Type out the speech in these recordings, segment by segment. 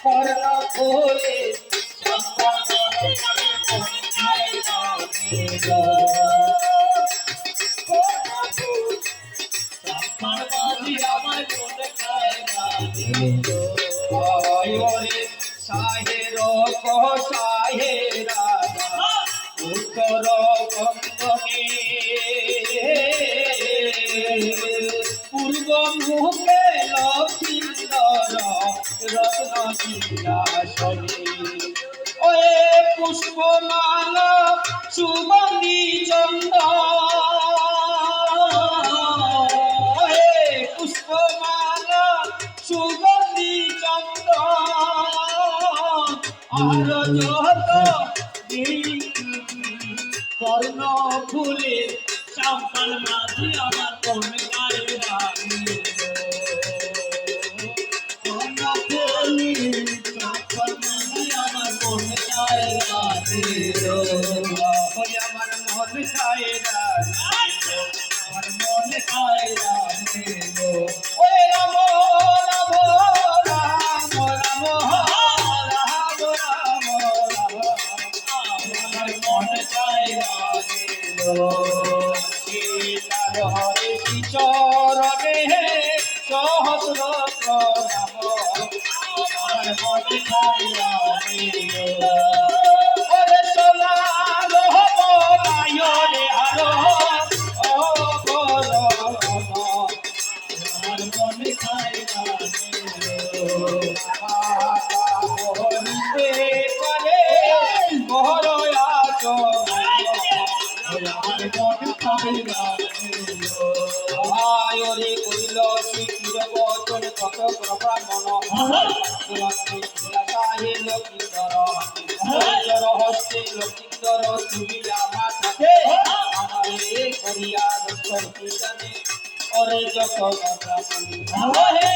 কর্ণ ফুলে সাহের সাহেরা উত্তর বন্দনে পূর্ব মুখে লক্ষিন্দর রত্ন বিলাসনে ওয়ে পুষ্পমালা সুগন্ধি চন্দ পুষ্পমালা সুগন্ধি চন্দ আর যত কর্ণ ফুলে চাম্পাল মাঝি আমার কোন গায়ে রাখি কর্ণ ফুলে চাম্পাল মাঝি আমার কোন গায়ে রাখি আমার মন গায়ে রাখি আমার মন গায়ে রাখি ওই রাম রাম রাম রাম আমার মন গায়ে রাখি সীতার হরে চরণে সহস্র প্রণাম আমার মন খাইয়া ওরে সোনা লোহ বলায় আরো ও বল আমার মন খাইয়া হরিতে করে বহরয়া আয়রে কইল শিখির বচন কত প্রভা মন লক্ষিন্দর হস্তে লক্ষিন্দর তুলিয়া মাথাতে আমারে করিয়া জানে ওরে যত হে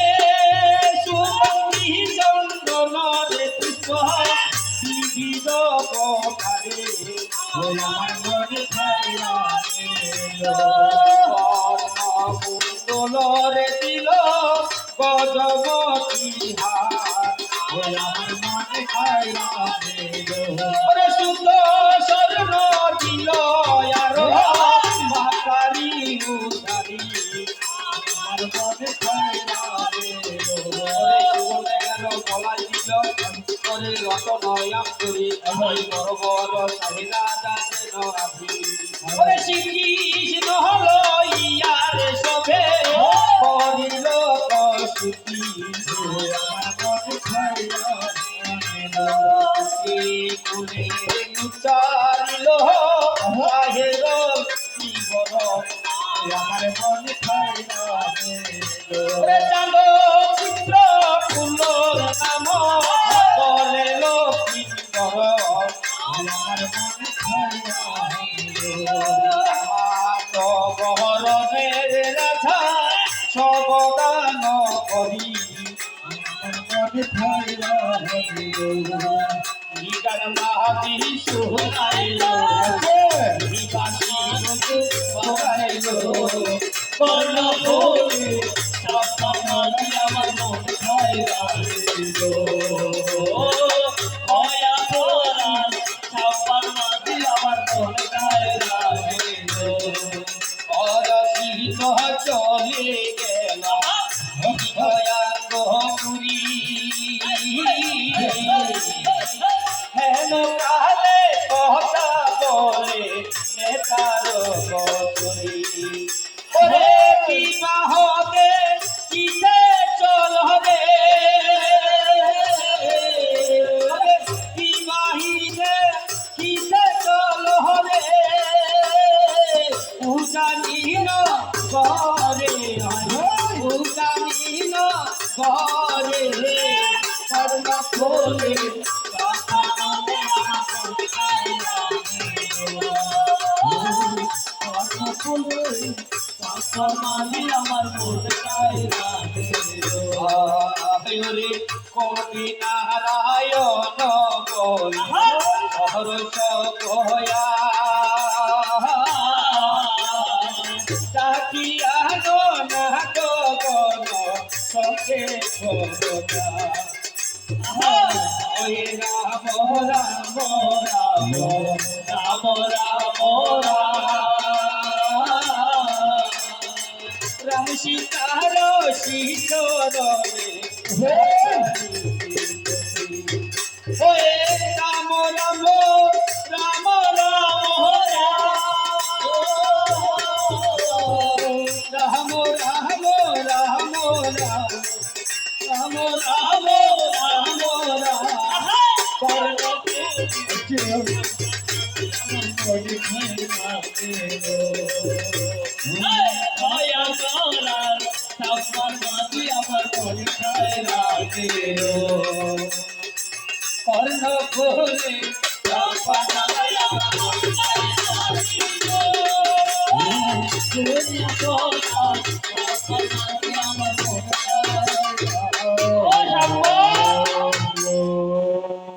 সুগন্ধি চন্দন রে পুষ্প বিবিধ প্রকারে আমার মনে খাইয়া কুণ্ডলরে দিল গজবতী হাত আমার মনে খাইয়া শুদ্ধ স্বর্ণ দিল আর মাতারি উদারি আমার মনে খাইয়া গলায় দিল করে রতনয়াম করি বড় বড় চাহিদা যাতে নরাধি শ্রীকৃষ্ণ হলো ইয়ারে সবে করিল প্রস্তুতি উচ্চারিল বাহের জীবন আমার মন খাইলা চাঁদ চিত্র ফুল নাম বলে লক্ষিন্দর আমার মন খাইলা বহরণের রাধা সবদান করি মনে খাইলা গান মাহাতি সুহাইল কর্ণ ফুলে আমার মন খাইলা ভয়া পরাণ ছাপার মাঝি আমার মন খাইলা অরসিত চলে গেল পুরী হেন কালে কথা বলে নেতার বছরী ওরে কি বাহবে কিসে চল হবে কি বাহিরে কিসে চল হবে উজানি না ঘরে উজানি না ঘরে কর্ণ ফুলে আমার মনে চাইলা কবি নারায়ণ সহরস কয়া তাকিয়া না গগন সঙ্গে ওই রাম রাম রাম রাম রাম রাম সীতার শিশোরে ওয়ে রাম রাম রাম রাম রাম রাম রাম রাম রাম রাম কর্ণ করে দুনিয়া